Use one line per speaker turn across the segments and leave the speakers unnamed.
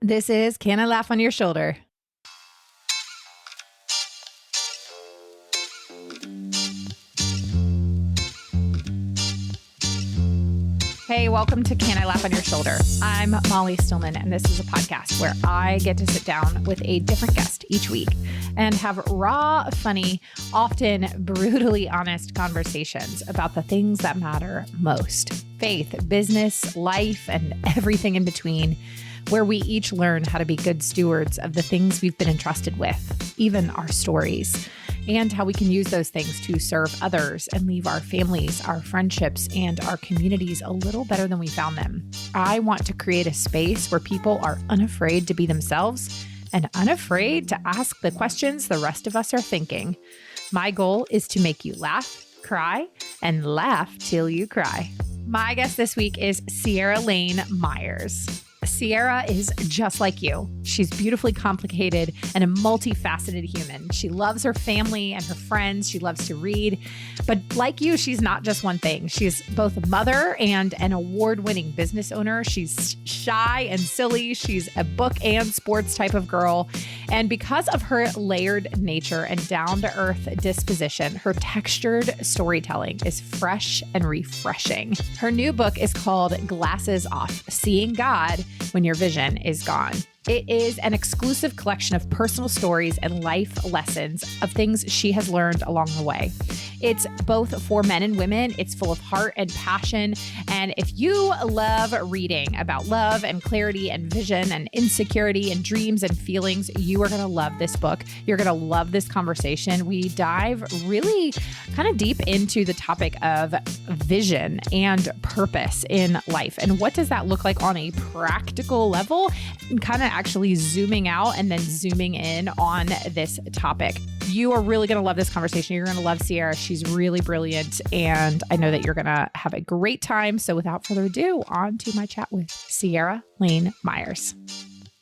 This is Can I Laugh on Your Shoulder? Hey, welcome to Can I Laugh on Your Shoulder? I'm Molly Stillman, and this is a podcast where I get to sit down with a different guest each week and have raw, funny, often brutally honest conversations about the things that matter most: faith, business, life, and everything in between, where we each learn how to be good stewards of the things we've been entrusted with, even our stories, and how we can use those things to serve others and leave our families, our friendships, and our communities a little better than we found them. I want to create a space where people are unafraid to be themselves and unafraid to ask the questions the rest of us are thinking. My goal is to make you laugh, cry, and laugh till you cry. My guest this week is Ciara Laine Myers. Ciara is just like you. She's beautifully complicated and a multifaceted human. She loves her family and her friends. She loves to read. But like you, she's not just one thing. She's both a mother and an award-winning business owner. She's shy and silly. She's a book and sports type of girl. And because of her layered nature and down-to-earth disposition, her textured storytelling is fresh and refreshing. Her new book is called Glasses Off: Seeing God When Your Vision is Gone. It is an exclusive collection of personal stories and life lessons of things she has learned along the way. It's both for men and women. It's full of heart and passion. And if you love reading about love and clarity and vision and insecurity and dreams and feelings, you are going to love this book. You're going to love this conversation. We dive really kind of deep into the topic of vision and purpose in life. And what does that look like on a practical level? And kind of actually zooming out and then zooming in on this topic. You are really going to love this conversation. You're going to love Ciara. She's really brilliant. And I know that you're going to have a great time. So without further ado, on to my chat with Ciara Laine Myers.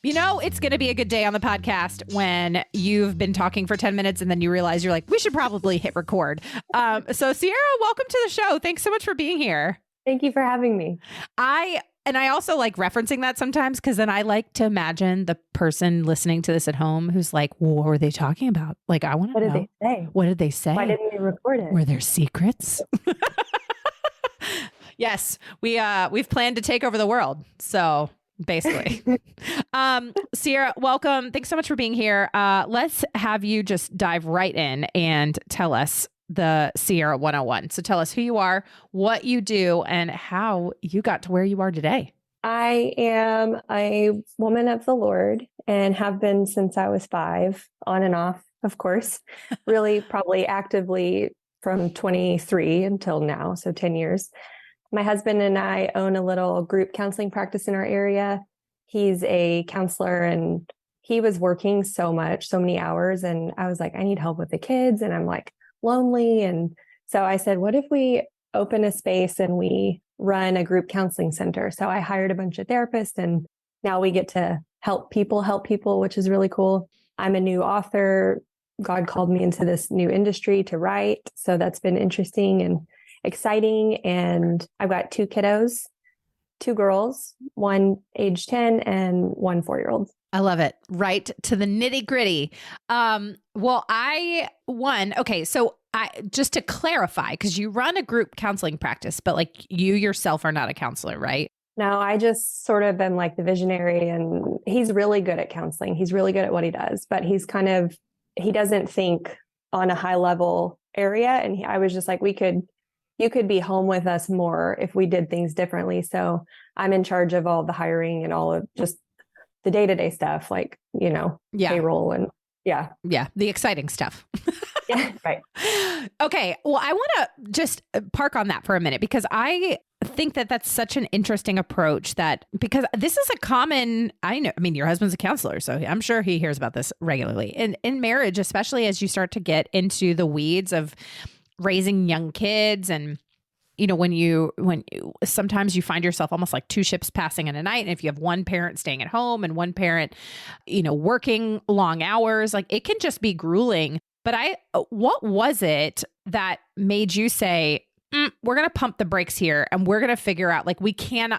You know, it's going to be a good day on the podcast when you've been talking for 10 minutes and then you realize you're like, we should probably hit record. So Ciara, welcome to the show. Thanks so much for being here.
Thank you for having me.
I also like referencing that sometimes because then I like to imagine the person listening to this at home who's like, well, what were they talking about? Like, I want to know.
What did they say?
What did they say?
Why didn't we record it?
Were there secrets? Yes, we've planned to take over the world. So basically, Ciara, welcome. Thanks so much for being here. Let's have you just dive right in and tell us the Ciara 101. So tell us who you are, what you do, and how you got to where you are today.
I am a woman of the Lord and have been since I was 5, on and off, of course, really probably actively from 23 until now. So 10 years. My husband and I own a little group counseling practice in our area. He's a counselor and he was working so much, so many hours. And I was like, I need help with the kids. And I'm like, lonely. And so I said, what if we open a space and we run a group counseling center? So I hired a bunch of therapists and now we get to help people, which is really cool. I'm a new author. God called me into this new industry to write. So that's been interesting and exciting. And I've got 2 kiddos, 2 girls, one age 10 and one 4-year-old.
I love it. Right to the nitty gritty. So just to clarify, because you run a group counseling practice, but like you yourself are not a counselor, right?
No, I just sort of am like the visionary, and he's really good at counseling. He's really good at what he does, but he doesn't think on a high level area. And I was just like, you could be home with us more if we did things differently. So I'm in charge of all the hiring and all of just the day-to-day stuff, like, payroll and
the exciting stuff.
Yeah, right.
Okay. Well, I want to just park on that for a minute because I think that that's such an interesting approach because this is a common, your husband's a counselor, so I'm sure he hears about this regularly in marriage, especially as you start to get into the weeds of raising young kids. And when you sometimes you find yourself almost like 2 ships passing in a night. And if you have one parent staying at home and one parent, working long hours, like it can just be grueling. But what was it that made you say, we're going to pump the brakes here and we're going to figure out, like,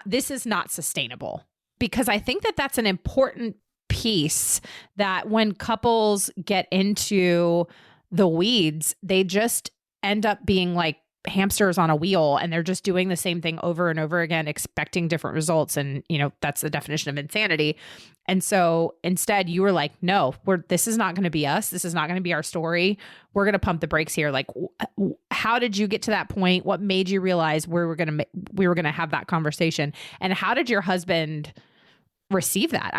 this is not sustainable? because I think that that's an important piece, that when couples get into the weeds, they just end up being like hamsters on a wheel, and they're just doing the same thing over and over again, expecting different results. And, that's the definition of insanity. And so instead you were like, no, this is not going to be us. This is not going to be our story. We're going to pump the brakes here. Like, how did you get to that point? What made you realize we were going to have that conversation? And how did your husband receive that?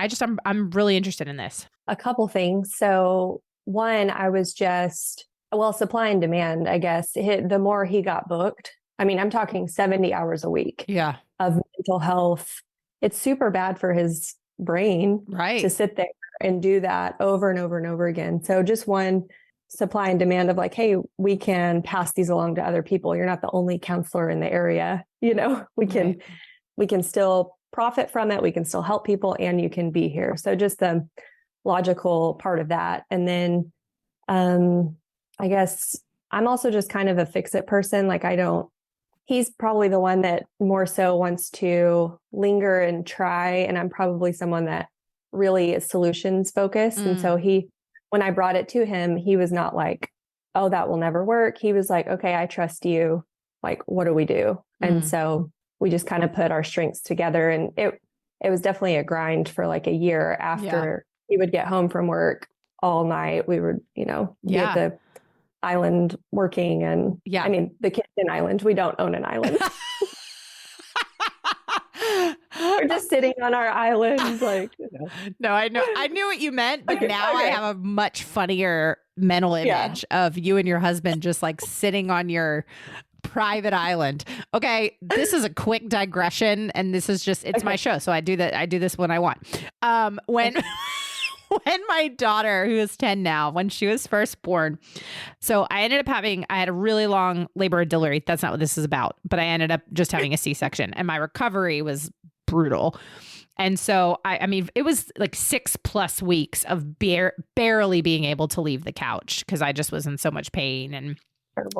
I'm really interested in this.
A couple things. So one, I was just, supply and demand, I guess. The more he got booked, I mean, I'm talking 70 hours a week of mental health. It's super bad for his brain to sit there and do that over and over and over again. So just one, supply and demand of like, hey, we can pass these along to other people. You're not the only counselor in the area. We can still profit from it. We can still help people, and you can be here. So just the logical part of that. And then, I guess I'm also just kind of a fix-it person. Like he's probably the one that more so wants to linger and try. And I'm probably someone that really is solutions focused. And so when I brought it to him, he was not like, oh, that will never work. He was like, okay, I trust you. Like, what do we do? And so we just kind of put our strengths together, and it was definitely a grind for like a year after he would get home from work all night. We would, be at the island working, and I mean, the Kingston Island, we don't own an island. We're just sitting on our island. Like,
No, I knew what you meant, but now I have a much funnier mental image of you and your husband just like sitting on your private island. Okay, this is a quick digression, and this is just, it's my show. So I do this when I want. When my daughter, who is 10 now, when she was first born, so I had a really long labor and delivery. That's not what this is about, but I ended up just having a C-section, and my recovery was brutal. And so, I mean, it was like 6+ weeks of barely being able to leave the couch because I just was in so much pain, and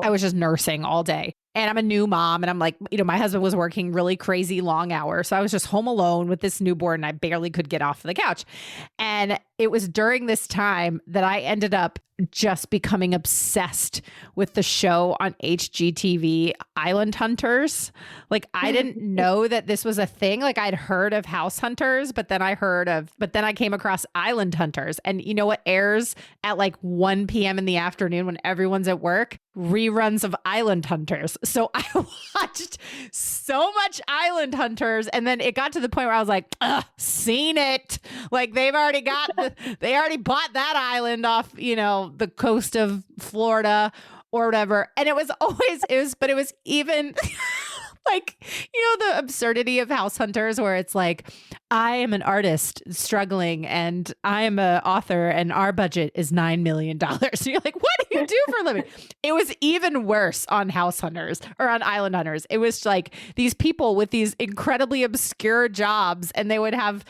I was just nursing all day. And I'm a new mom, and I'm like, my husband was working really crazy long hours. So I was just home alone with this newborn, and I barely could get off the couch. And it was during this time that I ended up just becoming obsessed with the show on HGTV, Island Hunters. Like, I didn't know that this was a thing. Like, I'd heard of House Hunters, but then I came across Island Hunters. And you know what airs at like 1 p.m. in the afternoon when everyone's at work? Reruns of Island Hunters. So I watched so much Island Hunters, and then it got to the point where I was like, seen it. Like, they already bought that island off, the coast of Florida or whatever. And it was even like, the absurdity of House Hunters, where it's like, I am an artist struggling, and I am an author, and our budget is $9 million. So you're like, what do you do for a living? It was even worse on House Hunters or on Island Hunters. It was like these people with these incredibly obscure jobs, and they would have,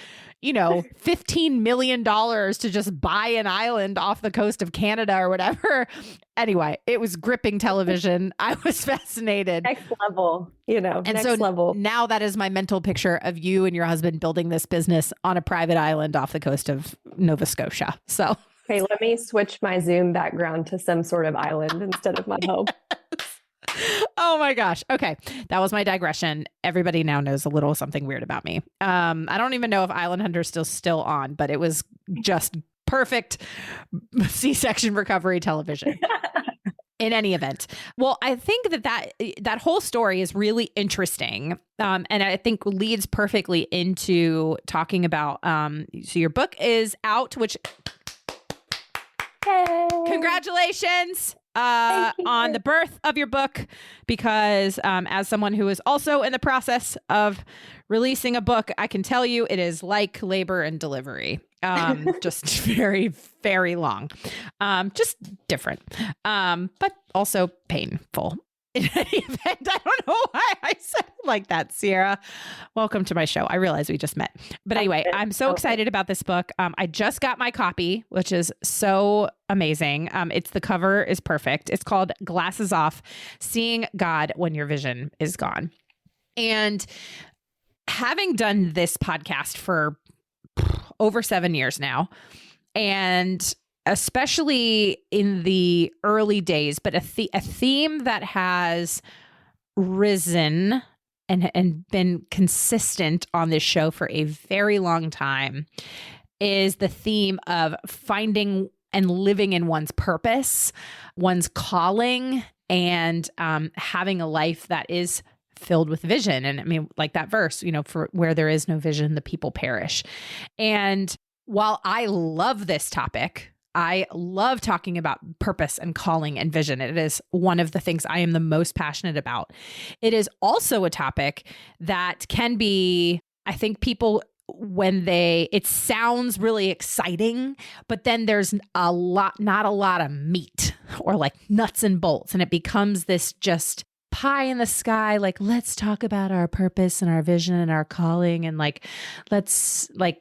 $15 million to just buy an island off the coast of Canada or whatever. Anyway, it was gripping television. I was fascinated.
Next level,
and
next
so
level.
Now that is my mental picture of you and your husband building this business on a private island off the coast of Nova Scotia. So,
okay, let me switch my Zoom background to some sort of island instead of my home.
Oh my gosh. Okay. That was my digression. Everybody now knows a little something weird about me. I don't even know if Island Hunter's still on, but it was just perfect C-section recovery television. In any event. Well, I think that whole story is really interesting. And I think leads perfectly into talking about, so your book is out, which
Yay.
Congratulations on the birth of your book, because as someone who is also in the process of releasing a book, I can tell you it is like labor and delivery. Just very, very long. Just different. But also painful. In any event, I don't know why I said it like that, Ciara. Welcome to my show. I realize we just met. But anyway, I'm so excited about this book. I just got my copy, which is so amazing. The cover is perfect. It's called Glasses Off: Seeing God When Your Vision Is Gone. And having done this podcast for over 7 years now, and especially in the early days, but a theme that has risen and been consistent on this show for a very long time is the theme of finding and living in one's purpose, one's calling, and having a life that is filled with vision. And I mean, like that verse, for where there is no vision, the people perish. And while I love this topic, I love talking about purpose and calling and vision. It is one of the things I am the most passionate about. It is also a topic that can be, I think people, it sounds really exciting, but then there's not a lot of meat or like nuts and bolts. And it becomes this just pie in the sky, like, let's talk about our purpose and our vision and our calling. And like, let's like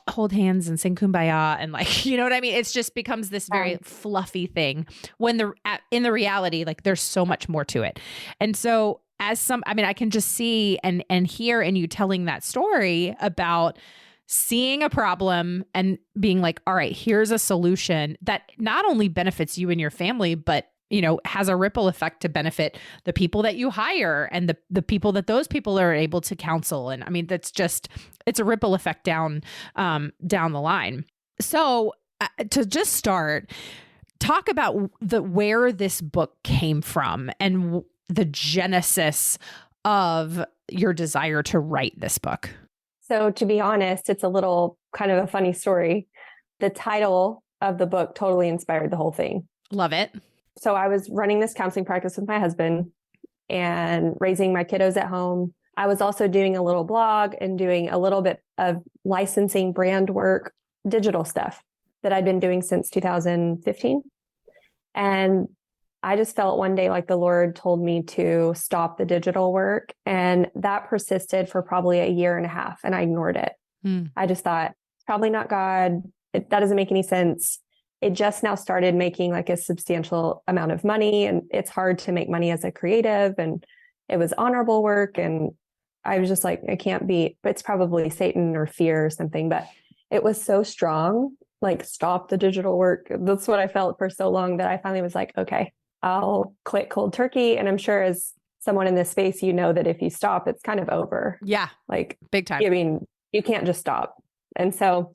hold hands and sing Kumbaya. And like, you know what I mean? It's just becomes this very fluffy thing when in the reality, like there's so much more to it. And so I can just see and hear in you telling that story about seeing a problem and being like, all right, here's a solution that not only benefits you and your family, but has a ripple effect to benefit the people that you hire and the people that those people are able to counsel. And I mean, it's a ripple effect down the line. So to just start, talk about where this book came from and the genesis of your desire to write this book.
So to be honest, it's a little kind of a funny story. The title of the book totally inspired the whole thing.
Love it.
So I was running this counseling practice with my husband and raising my kiddos at home. I was also doing a little blog and doing a little bit of licensing, brand work, digital stuff that I'd been doing since 2015. And I just felt one day like the Lord told me to stop the digital work. And that persisted for probably a year and a half. And I ignored it. I just thought, probably not God. That doesn't make any sense. It just now started making like a substantial amount of money, and it's hard to make money as a creative, and it was honorable work. And I was just like, it's probably Satan or fear or something, but it was so strong, like stop the digital work. That's what I felt for so long that I finally was like, okay, I'll quit cold turkey. And I'm sure as someone in this space, that if you stop, it's kind of over.
Yeah.
Like
big time.
I mean, you can't just stop. And so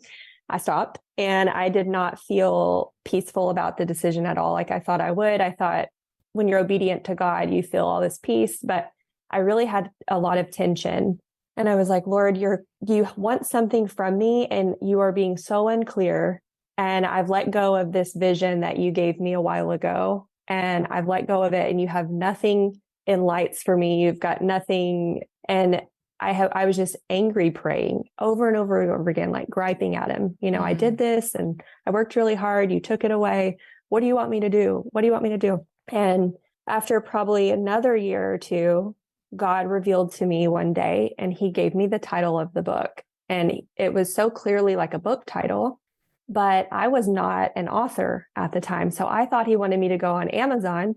I stopped, and I did not feel peaceful about the decision at all. Like I thought I would. I thought when you're obedient to God, you feel all this peace, but I really had a lot of tension. And I was like, Lord, you want something from me, and you are being so unclear. And I've let go of this vision that you gave me a while ago, and I've let go of it, and you have nothing in lights for me. You've got nothing. And I was just angry, praying over and over and over again, like griping at him. I did this and I worked really hard. You took it away. What do you want me to do? What do you want me to do? And after probably another year or two, God revealed to me one day, and he gave me the title of the book. And it was so clearly like a book title, but I was not an author at the time. So I thought he wanted me to go on Amazon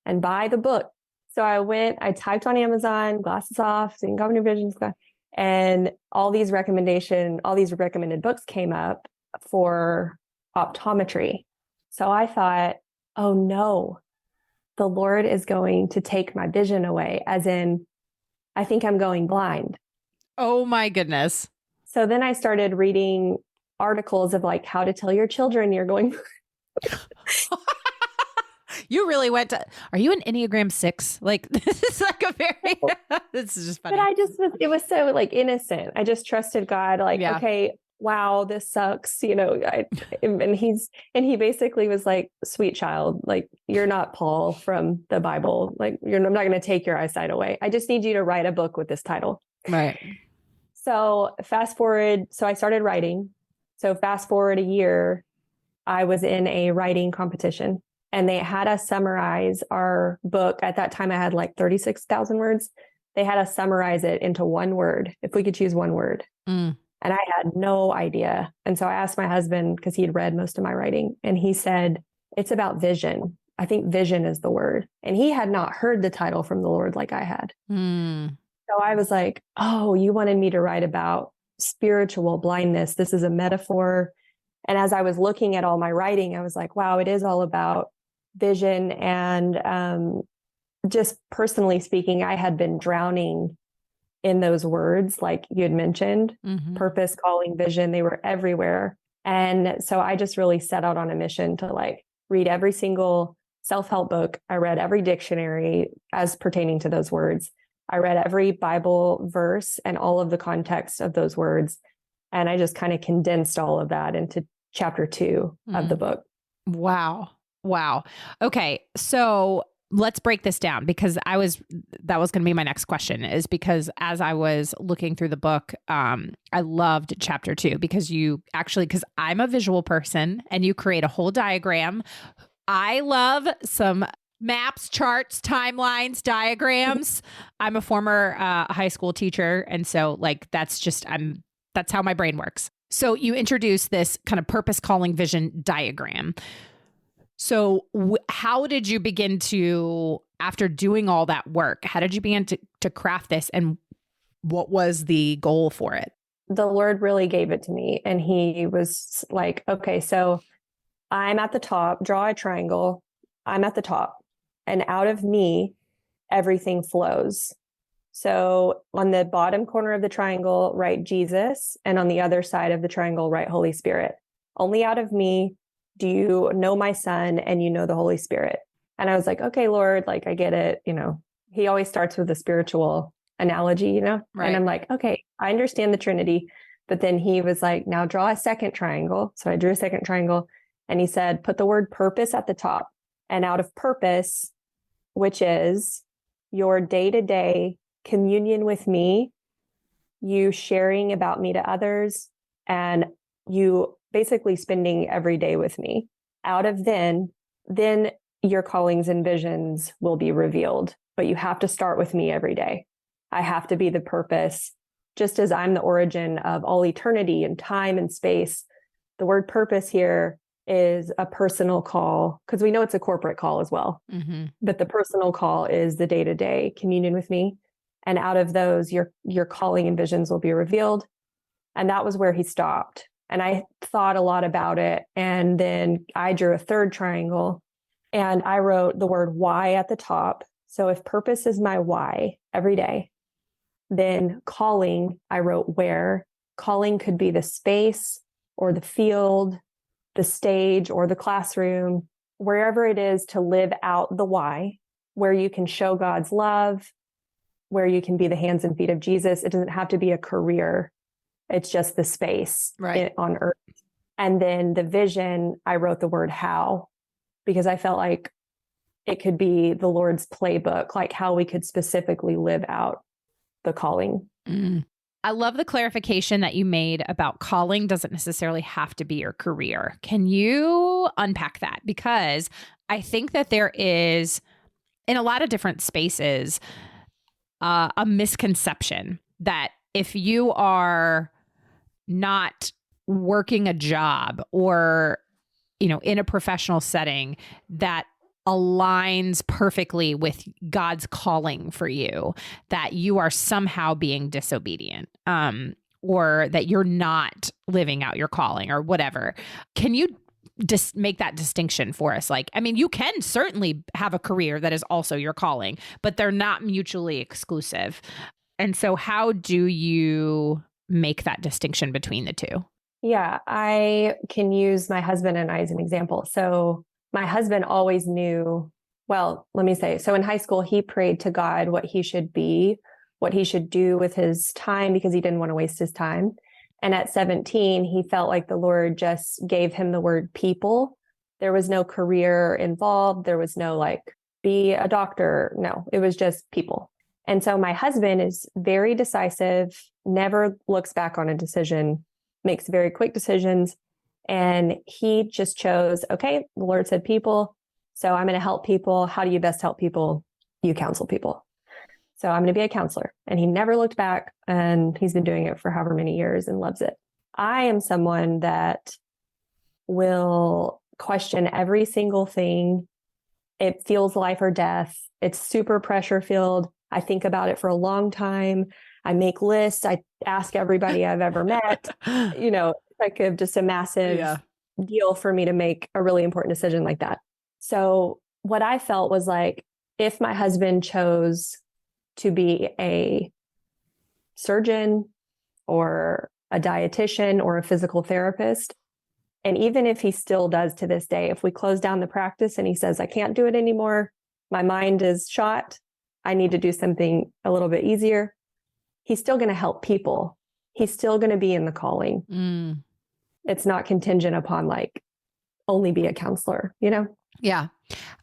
and buy the book. So I typed on Amazon, glasses off, seeing governor visions, and all these recommended books came up for optometry. So I thought, oh no, the Lord is going to take my vision away, as in, I think I'm going blind.
Oh my goodness.
So then I started reading articles of like how to tell your children you're going.
You really went to, are you an Enneagram 6? Like, this is like a very, this is just funny.
But it was so like innocent. I just trusted God. Like, okay, wow, this sucks. And he basically was like, sweet child, like, you're not Paul from the Bible. Like, I'm not going to take your eyesight away. I just need you to write a book with this title.
Right.
So fast forward. So I started writing. So fast forward a year, I was in a writing competition. And they had us summarize our book. At that time, I had like 36,000 words. They had us summarize it into one word, if we could choose one word. And I had no idea. And so I asked my husband, because he had read most of my writing, and he said, it's about vision. I think vision is the word. And he had not heard the title from the Lord like I had. So I was like, oh, you wanted me to write about spiritual blindness. This is a metaphor. And as I was looking at all my writing, I was like, wow, it is all about vision. And just personally speaking, I had been drowning in those words, like you had mentioned, purpose, calling, vision, they were everywhere. And so I just really set out on a mission to like read every single self-help book. I read every dictionary as pertaining to those words. I read every Bible verse and all of the context of those words. And I just kind of condensed all of that into chapter 2 of the book.
Wow. Wow. Okay. So let's break this down because that was going to be my next question, is because as I was looking through the book, I loved chapter 2 because because I'm a visual person and you create a whole diagram. I love some maps, charts, timelines, diagrams. I'm a former high school teacher. And so like, that's how my brain works. So you introduce this kind of purpose, calling, vision diagram. So how did you begin to, after doing all that work, how did you begin to craft this, and what was the goal for it?
The Lord really gave it to me, and he was like, okay, so I'm at the top, draw a triangle. I'm at the top, and out of me, everything flows. So on the bottom corner of the triangle, write Jesus, and on the other side of the triangle, write Holy Spirit. Only out of me do you know my Son, and you know the Holy Spirit. And I was like, okay, Lord, like I get it. He always starts with a spiritual analogy, right. And I'm like, okay, I understand the Trinity. But then he was like, now draw a second triangle. So I drew a second triangle, and he said, put the word purpose at the top. And out of purpose, which is your day-to-day communion with me, you sharing about me to others, and you basically spending every day with me. Out of then your callings and visions will be revealed. But you have to start with me every day. I have to be the purpose, just as I'm the origin of all eternity and time and space. The word purpose here is a personal call, because we know it's a corporate call as well. But the personal call is the day-to-day communion with me. And out of those, your calling and visions will be revealed. And that was where he stopped. And I thought a lot about it. And then I drew a third triangle, and I wrote the word why at the top. So if purpose is my why every day, then calling, I wrote where. Calling could be the space or the field, the stage or the classroom, wherever it is to live out the why, where you can show God's love, where you can be the hands and feet of Jesus. It doesn't have to be a career. It's just the space on earth. And then the vision, I wrote the word how, because I felt like it could be the Lord's playbook, like how we could specifically live out the calling.
I love the clarification that you made about calling doesn't necessarily have to be your career. Can you unpack that? Because I think that there is, in a lot of different spaces, a misconception that if you are not working a job or, in a professional setting that aligns perfectly with God's calling for you, that you are somehow being disobedient, or that you're not living out your calling or whatever. Can you just make that distinction for us? Like, I mean, you can certainly have a career that is also your calling, but they're not mutually exclusive. And so how do you make that distinction between the two?
Yeah, I can use my husband and I as an example. So my husband always knew, well, let me say, so in high school, he prayed to God what he should be, what he should do with his time, because he didn't want to waste his time. And at 17, he felt like the Lord just gave him the word people. There was no career involved. There was no like, be a doctor. No, it was just people. And so my husband is very decisive, never looks back on a decision, makes very quick decisions. And he just chose, okay, the Lord said people, so I'm going to help people. How do you best help people? You counsel people. So I'm going to be a counselor. And he never looked back, and he's been doing it for however many years and loves it. I am someone that will question every single thing. It feels life or death. It's super pressure filled. I think about it for a long time. I make lists. I ask everybody I've ever met. It's like just a massive deal for me to make a really important decision like that. So what I felt was like, if my husband chose to be a surgeon or a dietitian or a physical therapist, and even if he still does to this day, if we close down the practice and he says, I can't do it anymore, my mind is shot, I need to do something a little bit easier, he's still going to help people. He's still going to be in the calling.
Mm.
It's not contingent upon like only be a counselor,
Yeah.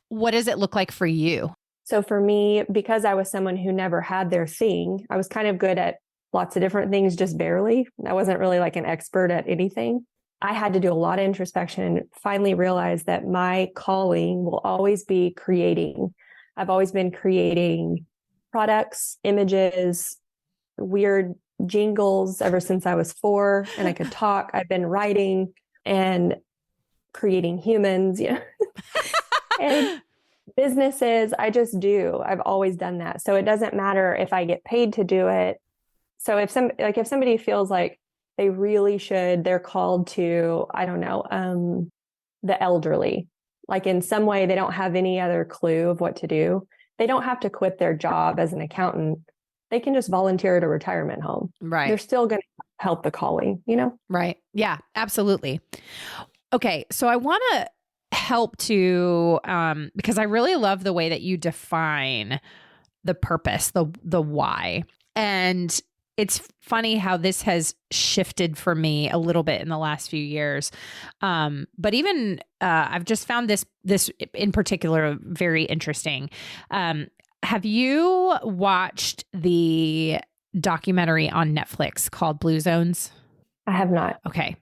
What does it look like for you?
So for me, because I was someone who never had their thing, I was kind of good at lots of different things, just barely. I wasn't really like an expert at anything. I had to do a lot of introspection and finally realized that my calling will always be creating. I've always been creating products, images, weird jingles ever since I was 4 and I could talk. I've been writing and creating humans, and businesses. I just do. I've always done that. So it doesn't matter if I get paid to do it. So if somebody feels like they really should, they're called to, I don't know, the elderly, like in some way they don't have any other clue of what to do. They don't have to quit their job as an accountant. They can just volunteer at a retirement home.
Right.
They're still going to help the calling,
Right. Yeah, absolutely. Okay. So I want to help to, because I really love the way that you define the purpose, the why. And it's funny how this has shifted for me a little bit in the last few years. But even I've just found this in particular very interesting. Have you watched the documentary on Netflix called Blue Zones?
I have not.
Okay.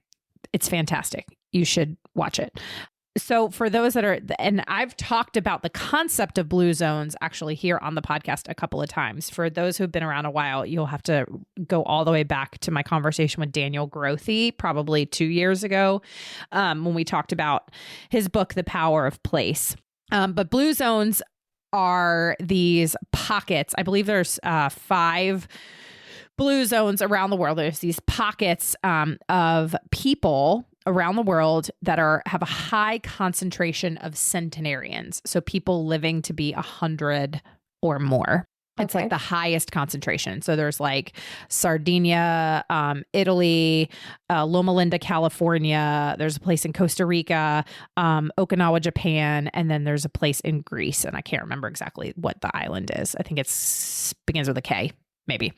It's fantastic. You should watch it. So for those that are, and I've talked about the concept of blue zones actually here on the podcast a couple of times. For those who've been around a while, you'll have to go all the way back to my conversation with Daniel Grothe, probably 2 years ago, when we talked about his book, The Power of Place. But blue zones are these pockets. I believe there's 5 blue zones around the world. There's these pockets of people around the world that have a high concentration of centenarians. So people living to be 100 or more. It's like the highest concentration. So there's like Sardinia, Italy, Loma Linda, California. There's a place in Costa Rica, Okinawa, Japan, and then there's a place in Greece. And I can't remember exactly what the island is. I think begins with a K. Maybe.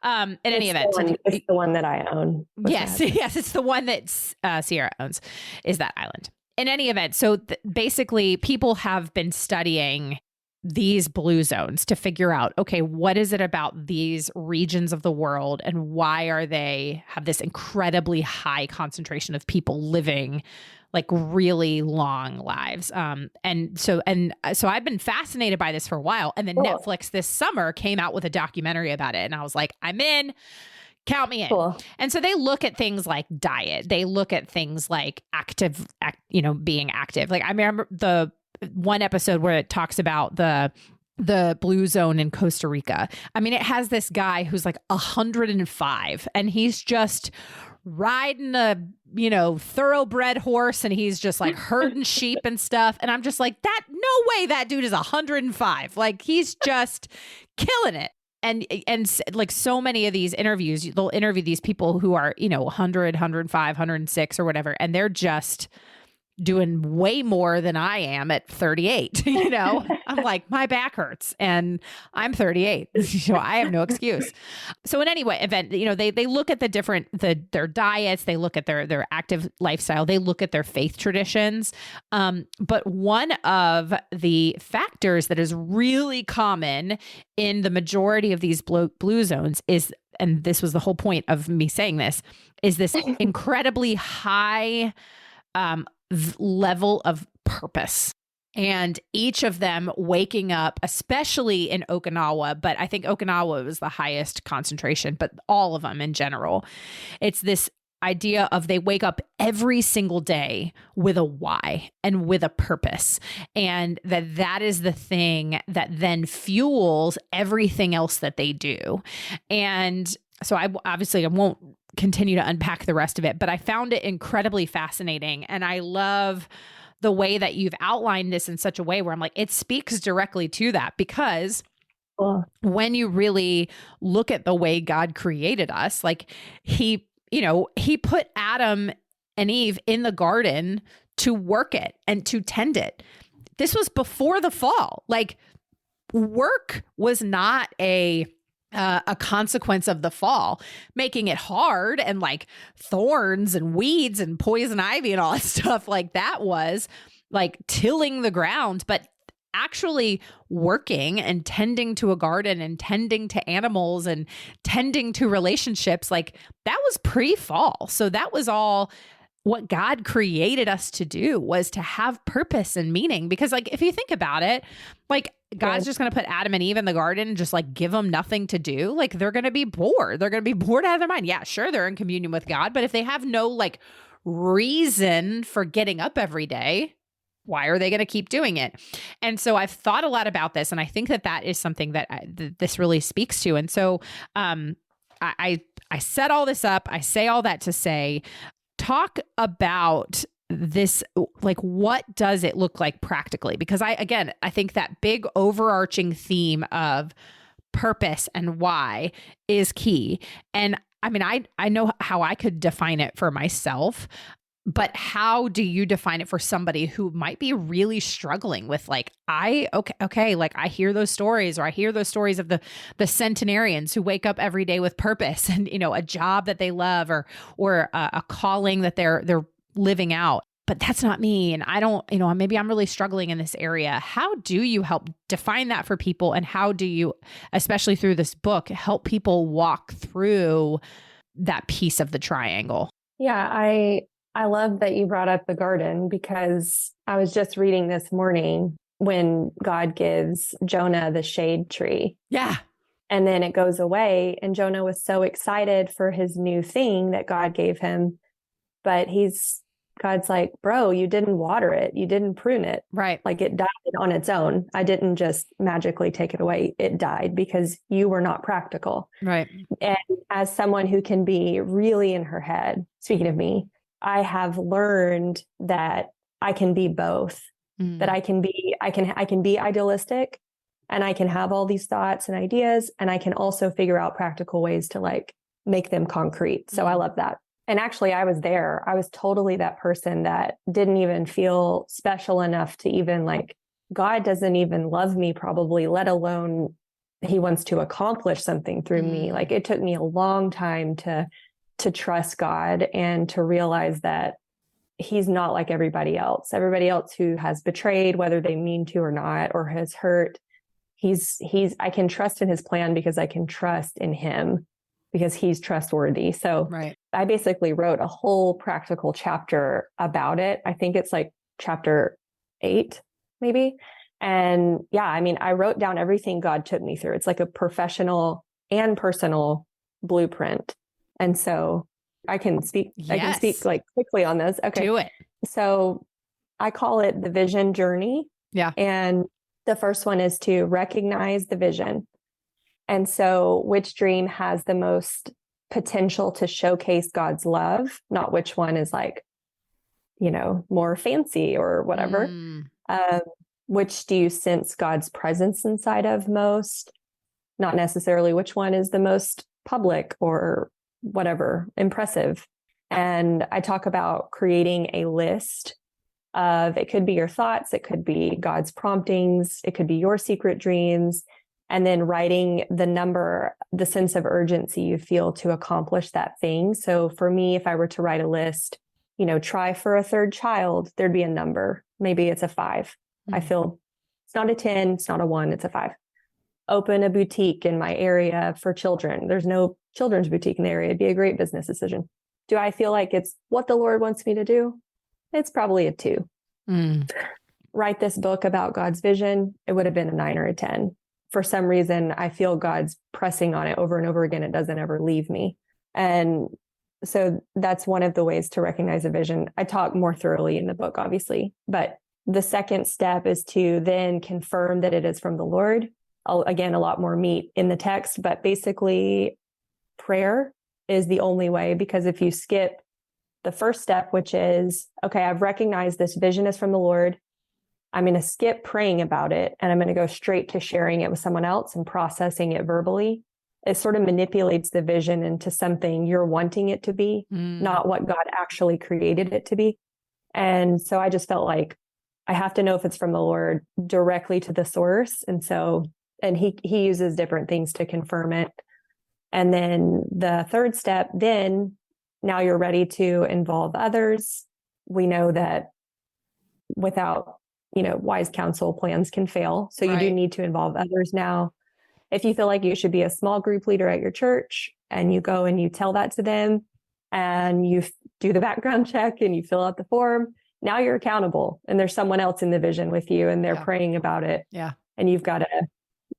In any event.
It's the one that I own.
Yes. Yes. It's the one that Ciara owns, is that island. In any event. So basically people have been studying these blue zones to figure out, okay, what is it about these regions of the world and why have this incredibly high concentration of people living like really long lives. And so I've been fascinated by this for a while. And then Netflix this summer came out with a documentary about it. And I was like, I'm in, count me in.
Cool.
And so they look at things like diet. They look at things like being active. Like I remember the one episode where it talks about the blue zone in Costa Rica. I mean, it has this guy who's like 105 and he's just riding a, thoroughbred horse and he's just like herding sheep and stuff. And I'm just like, no way that dude is 105. Like he's just killing it. And like so many of these interviews, they'll interview these people who are, 100, 105, 106 or whatever. And they're just doing way more than I am at 38. I'm like, my back hurts and I'm 38. I have no excuse. So in any event, they look at their diets, they look at their active lifestyle, they look at their faith traditions. But one of the factors that is really common in the majority of these blue zones is, and this was the whole point of me saying this, is this incredibly high, level of purpose. And each of them waking up, especially in Okinawa, but I think Okinawa was the highest concentration, but all of them in general. It's this idea of they wake up every single day with a why and with a purpose, and that is the thing that then fuels everything else that they do. And so I won't continue to unpack the rest of it, but I found it incredibly fascinating. And I love the way that you've outlined this in such a way where I'm like, it speaks directly to that, because when you really look at the way God created us, like he put Adam and Eve in the garden to work it and to tend it. This was before the fall. Like, work was not a consequence of the fall, making it hard and like thorns and weeds and poison ivy and all that stuff. Like, that was like tilling the ground, but actually working and tending to a garden and tending to animals and tending to relationships, like that was pre-fall. So that was all what God created us to do, was to have purpose and meaning. Because like, if you think about it, like God's just going to put Adam and Eve in the garden and just like give them nothing to do. Like, they're going to be bored. They're going to be bored out of their mind. Yeah, sure, they're in communion with God, but if they have no like reason for getting up every day, why are they going to keep doing it? And so I've thought a lot about this, and I think that is something that this really speaks to. And so I set all this up. I say all that to say, talk about this, like, what does it look like practically? Because I think that big overarching theme of purpose and why is key. And I mean, I know how I could define it for myself, but how do you define it for somebody who might be really struggling with like, like I hear those stories, or I hear those stories of the centenarians who wake up every day with purpose and, a job that they love, or a calling that they're living out. But that's not me. And I don't, maybe I'm really struggling in this area. How do you help define that for people? And how do you, especially through this book, help people walk through that piece of the triangle?
Yeah, I love that you brought up the garden, because I was just reading this morning when God gives Jonah the shade tree.
Yeah.
And then it goes away, and Jonah was so excited for his new thing that God gave him. But God's like, bro, you didn't water it. You didn't prune it.
Right.
Like, it died on its own. I didn't just magically take it away. It died because you were not practical.
Right.
And as someone who can be really in her head, speaking of me, I have learned that I can be both, that I can be idealistic, and I can have all these thoughts and ideas, and I can also figure out practical ways to like make them concrete. So I love that. And actually, I was there. I was totally that person that didn't even feel special enough to even like, God doesn't even love me probably, let alone he wants to accomplish something through me. Like, it took me a long time to trust God and to realize that he's not like everybody else who has betrayed, whether they mean to or not, or has hurt. I can trust in his plan because I can trust in him because he's trustworthy. So right. I basically wrote a whole practical chapter about it. I think it's like chapter 8, maybe. And yeah, I mean, I wrote down everything God took me through. It's like a professional and personal blueprint. And so I can speak like quickly on this. Okay.
Do it.
So I call it the vision journey.
Yeah.
And the first one is to recognize the vision. And so which dream has the most potential to showcase God's love, not which one is like, more fancy or whatever. Which do you sense God's presence inside of most? Not necessarily which one is the most public or whatever, impressive. And I talk about creating a list of, it could be your thoughts, it could be God's promptings, it could be your secret dreams, and then writing the number, the sense of urgency you feel to accomplish that thing. So for me, if I were to write a list, try for a third child, there'd be a number. Maybe it's a 5. I feel it's not a 10, it's not a 1, it's a 5. Open a boutique in my area for children. There's no children's boutique in the area. It'd be a great business decision. Do I feel like it's what the Lord wants me to do? It's probably a 2. Write this book about God's vision. It would have been a 9 or a 10. For some reason, I feel God's pressing on it over and over again. It doesn't ever leave me. And So that's one of the ways to recognize a vision. I talk more thoroughly in the book, obviously, but the second step is to then confirm that it is from the Lord. Again, a lot more meat in the text, but basically prayer is the only way, because if you skip the first step, which is, okay, I've recognized this vision is from the Lord. I'm going to skip praying about it and I'm going to go straight to sharing it with someone else and processing it verbally. It sort of manipulates the vision into something you're wanting it to be, not what God actually created it to be. And so I just felt like I have to know if it's from the Lord directly to the source. And so, and he uses different things to confirm it. And then the third step, then now you're ready to involve others. We know that without, wise counsel, plans can fail. So you do need to involve others now. If you feel like you should be a small group leader at your church and you go and you tell that to them and you do the background check and you fill out the form, now you're accountable and there's someone else in the vision with you and they're praying about it.
Yeah.
And you've got to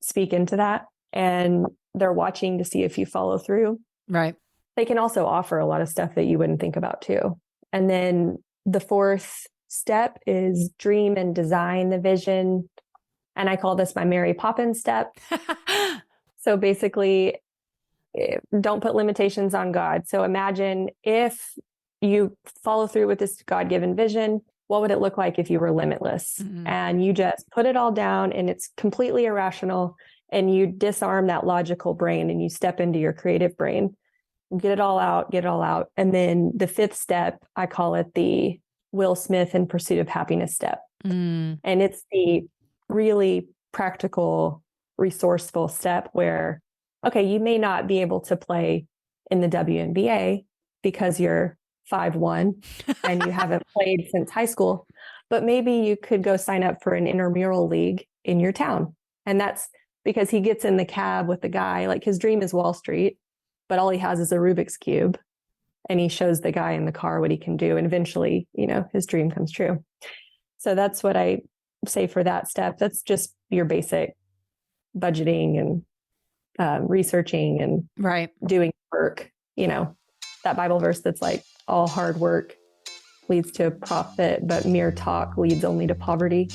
speak into that and they're watching to see if you follow through.
Right.
They can also offer a lot of stuff that you wouldn't think about too. And then the fourth step is dream and design the vision. And I call this my Mary Poppins step. So basically, don't put limitations on God. So imagine if you follow through with this God-given vision, what would it look like if you were limitless? Mm-hmm. And you just put it all down and it's completely irrational and you disarm that logical brain and you step into your creative brain, get it all out. And then the fifth step, I call it the Will Smith in Pursuit of Happiness step. And it's the really practical, resourceful step where, okay, you may not be able to play in the WNBA because you're 5'1" and you haven't played since high school, but maybe you could go sign up for an intramural league in your town. And that's because he gets in the cab with the guy, like his dream is Wall Street, but all he has is a Rubik's Cube. And he shows the guy in the car what he can do. And eventually, his dream comes true. So that's what I say for that step. That's just your basic budgeting and researching and doing work. That Bible verse that's like, all hard work leads to profit, but mere talk leads only to poverty.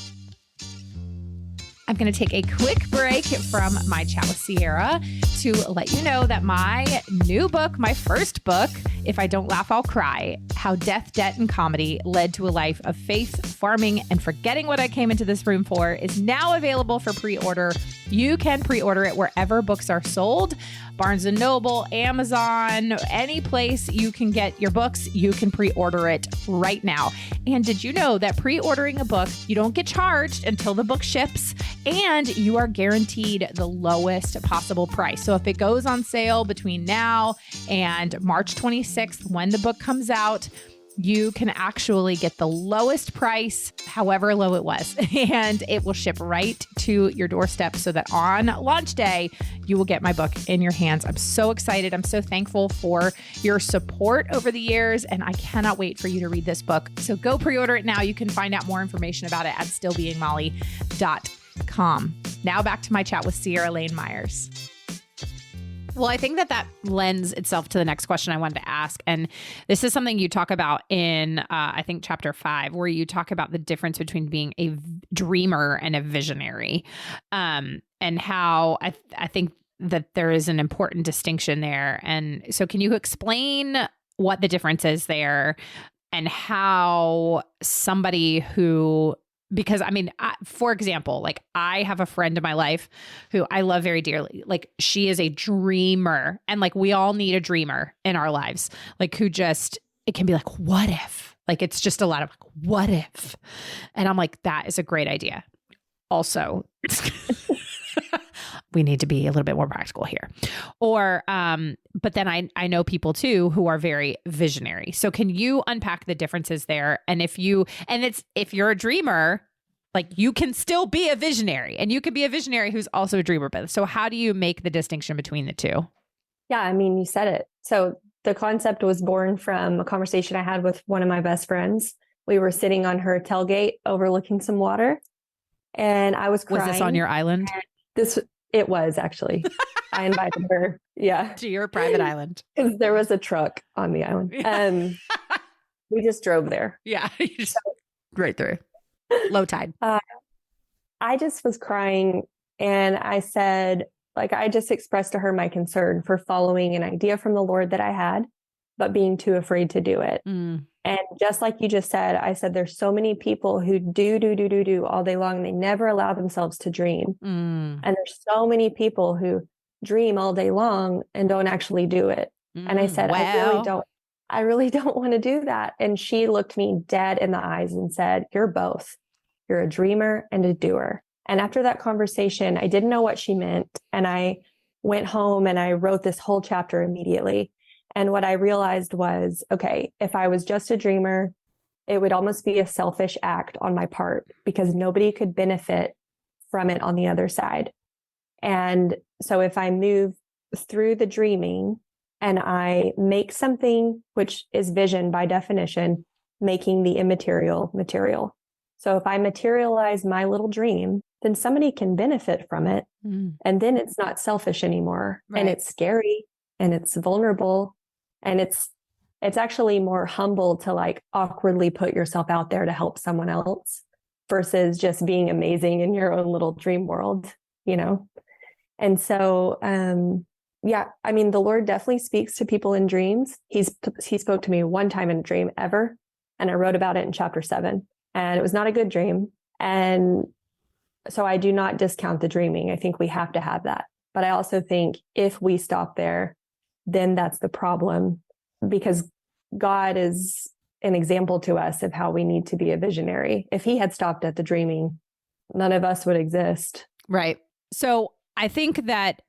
I'm going to take a quick break from my chat with Ciara to let you know that my new book, my first book, If I Don't Laugh, I'll Cry, How Death, Debt, and Comedy Led to a Life of Faith, Farming, and Forgetting What I Came into This Room For, is now available for pre-order. You can pre-order it wherever books are sold. Barnes & Noble, Amazon, any place you can get your books, you can pre-order it right now. And did you know that pre-ordering a book, you don't get charged until the book ships, and you are guaranteed the lowest possible price. So if it goes on sale between now and March 26th, when the book comes out, you can actually get the lowest price, however low it was, and it will ship right to your doorstep so that on launch day, you will get my book in your hands. I'm so excited. I'm so thankful for your support over the years, and I cannot wait for you to read this book. So go pre-order it now. You can find out more information about it at stillbeingmolly.com. Now back to my chat with Ciara Laine Myers. Well, I think that lends itself to the next question I wanted to ask. And this is something you talk about in, I think, chapter 5, where you talk about the difference between being a dreamer and a visionary, and how I think that there is an important distinction there. And so can you explain what the difference is there and how somebody who... Because for example, like I have a friend in my life who I love very dearly. Like she is a dreamer, and like we all need a dreamer in our lives, like who just, it can be like, what if? Like it's just a lot of like, what if? And I'm like, that is a great idea. Also, we need to be a little bit more practical here. Or, but then I know people too who are very visionary. So can you unpack the differences there? And if you're a dreamer, like you can still be a visionary, and you can be a visionary who's also a dreamer. But so how do you make the distinction between the two?
Yeah, you said it. So the concept was born from a conversation I had with one of my best friends. We were sitting on her tailgate overlooking some water, and I was crying.
Was this on your island?
It was actually. I invited her. Yeah.
To your private island.
Because there was a truck on the island. We just drove there.
Yeah. Right through. Low tide.
I just was crying, and I said, like, I just expressed to her my concern for following an idea from the Lord that I had, but being too afraid to do it.
Mm.
And just like you just said, I said, there's so many people who do all day long. And they never allow themselves to dream.
Mm.
And there's so many people who dream all day long and don't actually do it. And I said, I really don't want to do that. And she looked me dead in the eyes and said, you're both. You're a dreamer and a doer. And after that conversation, I didn't know what she meant. And I went home and I wrote this whole chapter immediately. And what I realized was, okay, if I was just a dreamer, it would almost be a selfish act on my part because nobody could benefit from it on the other side. And so if I move through the dreaming and I make something, which is vision by definition, making the immaterial material. So if I materialize my little dream, then somebody can benefit from it.
Mm.
And then it's not selfish anymore.
Right.
And it's scary and it's vulnerable. And it's actually more humble to like awkwardly put yourself out there to help someone else versus just being amazing in your own little dream world, you know? And so, yeah, I mean, the Lord definitely speaks to people in dreams. He spoke to me one time in a dream ever. And I wrote about it in chapter 7, and it was not a good dream. And so I do not discount the dreaming. I think we have to have that. But I also think if we stop there, then that's the problem, because God is an example to us of how we need to be a visionary. If he had stopped at the dreaming, none of us would exist.
Right. So I think that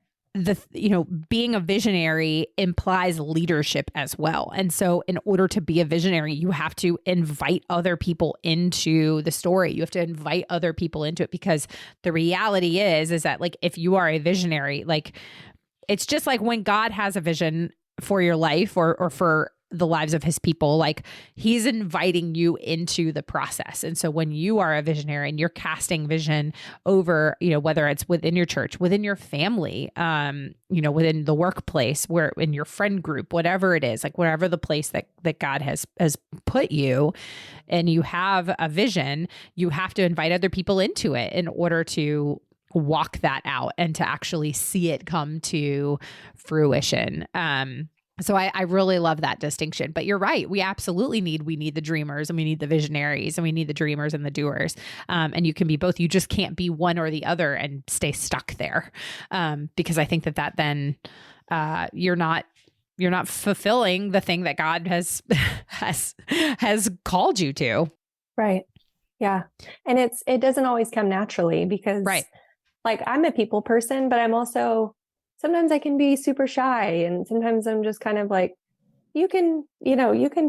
being a visionary implies leadership as well. And so in order to be a visionary, you have to invite other people into the story. You have to invite other people into it, because the reality is that like, if you are a visionary, like, it's just like when God has a vision for your life or for the lives of his people, like he's inviting you into the process. And so when you are a visionary and you're casting vision over, whether it's within your church, within your family, within the workplace, where in your friend group, whatever it is, like wherever the place that God has put you, and you have a vision, you have to invite other people into it in order to walk that out and to actually see it come to fruition. So I really love that distinction, but you're right. We absolutely need the dreamers, and we need the visionaries, and we need the dreamers and the doers. And you can be both. You just can't be one or the other and stay stuck there. Because I think that then you're not fulfilling the thing that God has called you to.
Right. Yeah. And it doesn't always come naturally, because
right.
Like I'm a people person, but I'm also, sometimes I can be super shy, and sometimes I'm just kind of like, you can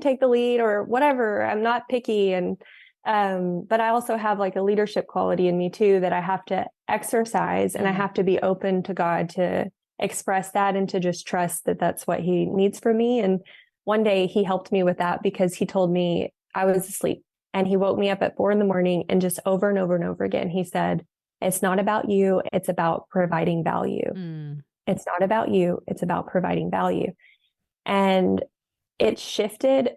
take the lead or whatever. I'm not picky. And, but I also have like a leadership quality in me too, that I have to exercise, and I have to be open to God to express that and to just trust that that's what he needs for me. And one day he helped me with that, because he told me I was asleep, and he woke me up at 4 a.m. and just over and over and over again, he said, it's not about you. It's about providing value. Mm. It's not about you. It's about providing value. And it shifted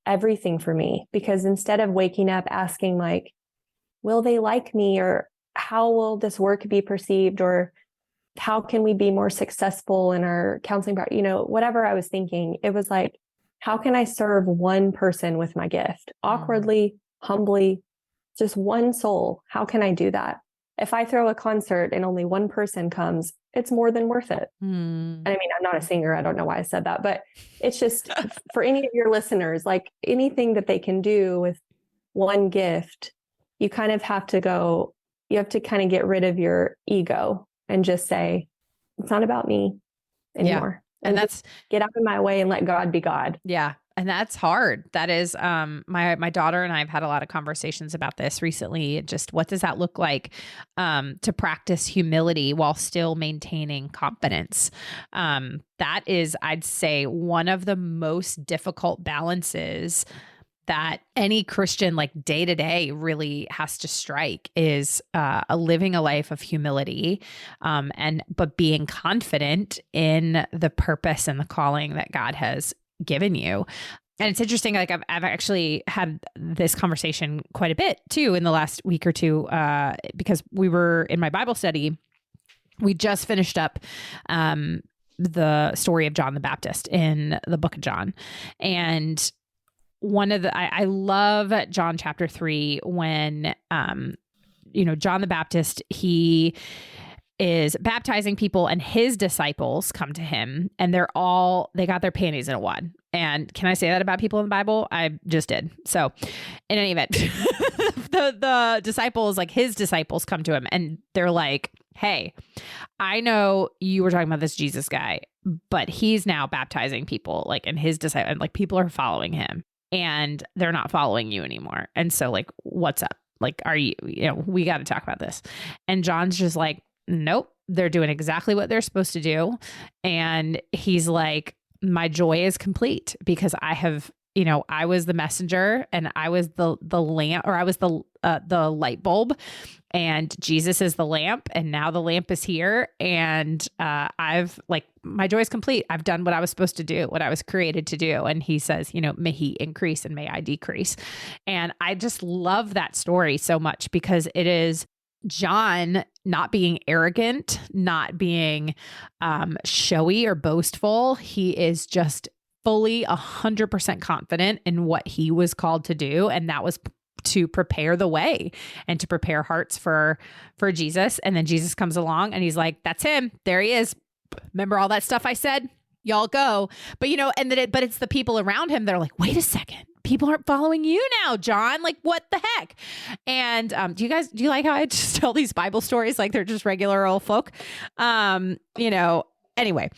everything for me, because instead of waking up asking like, will they like me? Or how will this work be perceived? Or how can we be more successful in our counseling? Whatever I was thinking, it was like, how can I serve one person with my gift? Awkwardly, humbly, just one soul. How can I do that? If I throw a concert and only one person comes, it's more than worth it. And I mean, I'm not a singer. I don't know why I said that, but it's just for any of your listeners, like anything that they can do with one gift, you kind of have to kind of get rid of your ego and just say, it's not about me anymore. Yeah. And that's get out of my way and let God be God.
Yeah. And that's hard. That is, my daughter and I have had a lot of conversations about this recently. Just what does that look like to practice humility while still maintaining confidence? That is, I'd say, one of the most difficult balances that any Christian like day to day really has to strike is living a life of humility, but being confident in the purpose and the calling that God has given you. And it's interesting, like I've actually had this conversation quite a bit too in the last week or two, because we were in my Bible study. We just finished up the story of John the Baptist in the book of John. And one of I love John chapter 3 when, John the Baptist, he is baptizing people and his disciples come to him and they got their panties in a wad. And can I say that about people in the Bible? I just did. So in any event, the disciples, like his disciples come to him and they're like, hey, I know you were talking about this Jesus guy, but he's now baptizing people like in his disciples, and like people are following him and they're not following you anymore. And so like, what's up? Like, are you, we got to talk about this. And John's just like, nope, they're doing exactly what they're supposed to do. And he's like, my joy is complete because I have, I was the messenger and I was the lamp, or I was the light bulb, and Jesus is the lamp. And now the lamp is here. And I've like, my joy is complete. I've done what I was supposed to do, what I was created to do. And he says, may he increase and may I decrease. And I just love that story so much because it is John not being arrogant, not being showy or boastful. He is just fully 100% confident in what he was called to do. And that was to prepare the way and to prepare hearts for Jesus. And then Jesus comes along and he's like, that's him. There he is. Remember all that stuff I said? Y'all go. But, but it's the people around him that are like, wait a second. People aren't following you now, John. Like, what the heck? And do you like how I just tell these Bible stories like they're just regular old folk? Anyway.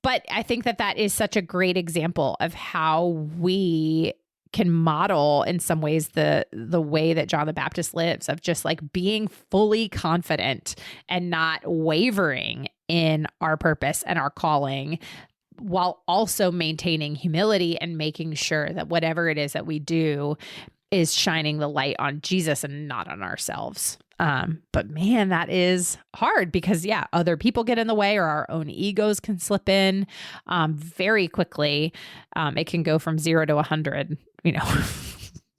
But I think that is such a great example of how we can model in some ways the way that John the Baptist lives, of just like being fully confident and not wavering in our purpose and our calling, while also maintaining humility and making sure that whatever it is that we do is shining the light on Jesus and not on ourselves. But man, that is hard because other people get in the way, or our own egos can slip in very quickly. It can go from 0 to 100,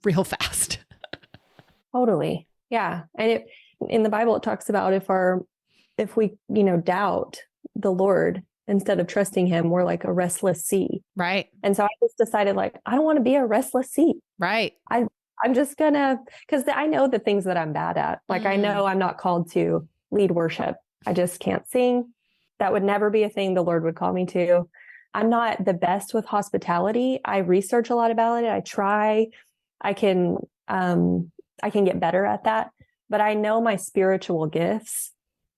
real fast.
Totally. Yeah. And in the Bible, it talks about if we, doubt the Lord, instead of trusting him, we're like a restless sea.
Right.
And so I just decided like, I don't want to be a restless sea.
Right.
I'm just because I know the things that I'm bad at. Like, I know I'm not called to lead worship. I just can't sing. That would never be a thing the Lord would call me to. I'm not the best with hospitality. I research a lot about it. I try. I can get better at that, but I know my spiritual gifts.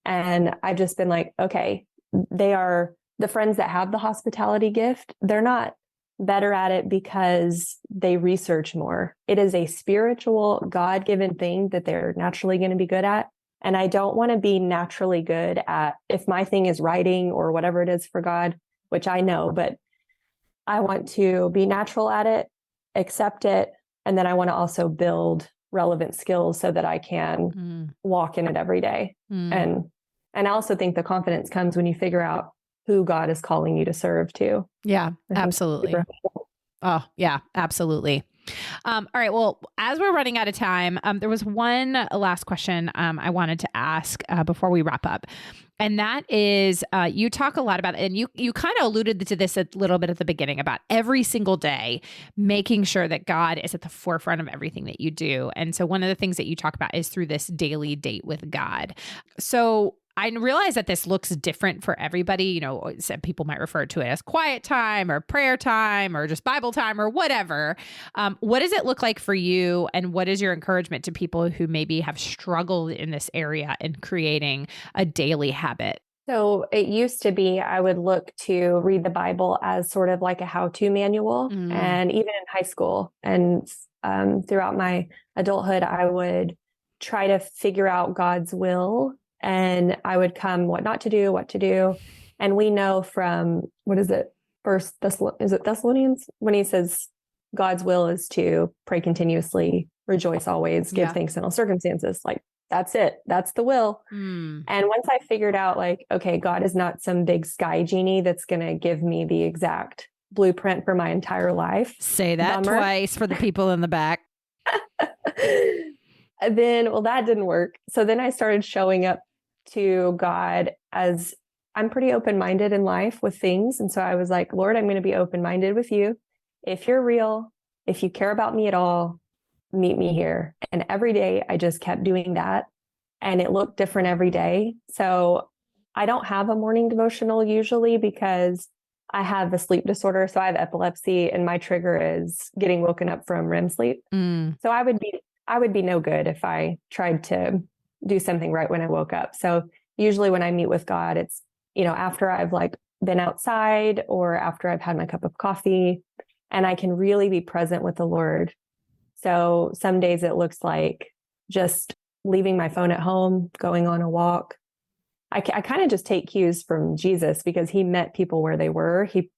And I've just been like, okay, they are the friends that have the hospitality gift. They're not better at it because they research more. It is a spiritual, God-given thing that they're naturally going to be good at. And I don't want to be naturally good at, if my thing is writing or whatever it is for God, which I know, but I want to be natural at it, accept it. And then I want to also build relevant skills so that I can walk in it every day. And I also think the confidence comes when you figure out who God is calling you to serve to.
Yeah, absolutely. Oh, yeah, absolutely. All right. Well, as we're running out of time, there was one last question I wanted to ask before we wrap up. And that is, you talk a lot about, and you kind of alluded to this a little bit at the beginning, about every single day, making sure that God is at the forefront of everything that you do. And so one of the things that you talk about is through this daily date with God. So I realize that this looks different for everybody. Some people might refer to it as quiet time or prayer time or just Bible time or whatever. What does it look like for you? And what is your encouragement to people who maybe have struggled in this area in creating a daily habit?
So it used to be, I would look to read the Bible as sort of like a how-to manual. And even in high school and throughout my adulthood, I would try to figure out God's will. And I would come what not to do, what to do. And we know from, what is it? Is it Thessalonians? When he says, God's will is to pray continuously, rejoice always, give thanks in all circumstances. Like, that's it. That's the will. And once I figured out, like, okay, God is not some big sky genie that's going to give me the exact blueprint for my entire life.
Say that twice for the people in the back.
Then, well, that didn't work. So then I started showing up to God as I'm pretty open-minded in life with things. And so I was like, Lord, I'm going to be open-minded with you. If you're real, if you care about me at all, meet me here. And every day I just kept doing that. And it looked different every day. So I don't have a morning devotional usually because I have a sleep disorder. So I have epilepsy and my trigger is getting woken up from REM sleep. So I would be no good if I tried to do something right when I woke up. So usually when I meet with God, it's, after I've like been outside or after I've had my cup of coffee and I can really be present with the Lord. So some days it looks like just leaving my phone at home, going on a walk. I kind of just take cues from Jesus because he met people where they were. He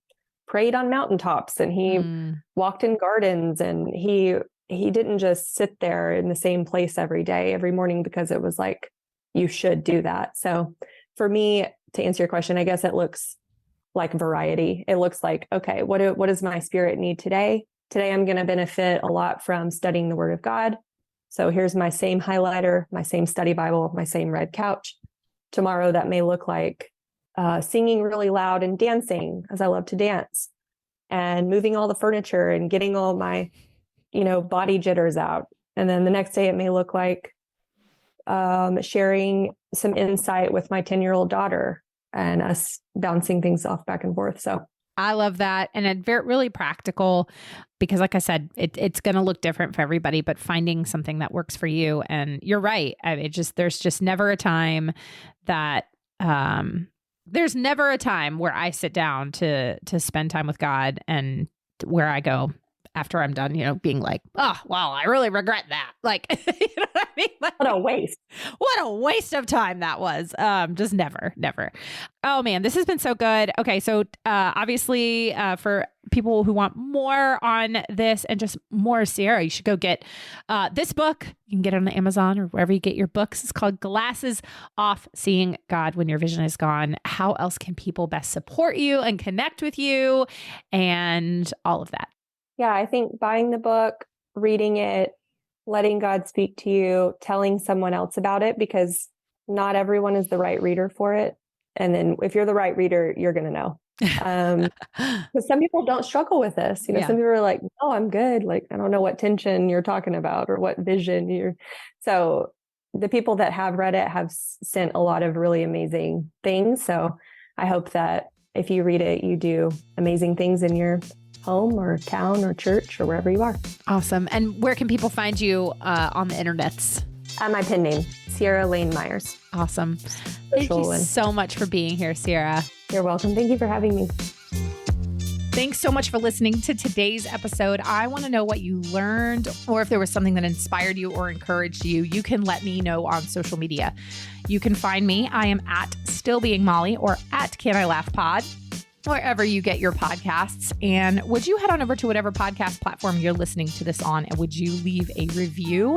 prayed on mountaintops and he walked in gardens, and he didn't just sit there in the same place every day, every morning, because it was like, you should do that. So for me, to answer your question, I guess it looks like variety. It looks like, okay, what does my spirit need today? Today, I'm going to benefit a lot from studying the Word of God. So here's my same highlighter, my same study Bible, my same red couch. Tomorrow, that may look like singing really loud and dancing, as I love to dance, and moving all the furniture and getting all my, body jitters out. And then the next day, it may look like sharing some insight with my 10-year-old daughter and us bouncing things off back and forth. So
I love that. And it's really practical because, like I said, it's going to look different for everybody, but finding something that works for you. And you're right. There's just never a time that, there's never a time where I sit down to spend time with God and where I go after I'm done, being like, oh, wow, I really regret that. Like, you know what I mean? Like,
what a waste.
What a waste of time that was. Just never. Oh man, this has been so good. Okay. So, obviously, for people who want more on this and just more Ciara, you should go get, this book. You can get it on Amazon or wherever you get your books. It's called Glasses Off: Seeing God When Your Vision Is Gone. How else can people best support you and connect with you and all of that?
Yeah, I think buying the book, reading it, letting God speak to you, telling someone else about it, because not everyone is the right reader for it. And then if you're the right reader, you're going to know. Because some people don't struggle with this. Some people are like, oh, I'm good. Like, I don't know what tension you're talking about or what vision So the people that have read it have sent a lot of really amazing things. So I hope that if you read it, you do amazing things in your home or town or church or wherever you are.
Awesome. And where can people find you on the internets?
My pen name, Ciara Laine Myers.
Awesome. Thank you so much for being here, Ciara.
You're welcome. Thank you for having me.
Thanks so much for listening to today's episode. I want to know what you learned, or if there was something that inspired you or encouraged you. You can let me know on social media. You can find me. I am at Still Being Molly or at Can I Laugh Pod, wherever you get your podcasts. And would you head on over to whatever podcast platform you're listening to this on, and would you leave a review?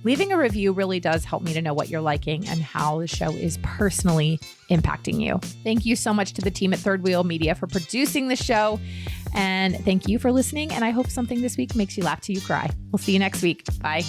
Leaving a review really does help me to know what you're liking and how the show is personally impacting you. Thank you so much to the team at Third Wheel Media for producing the show. And thank you for listening. And I hope something this week makes you laugh till you cry. We'll see you next week. Bye.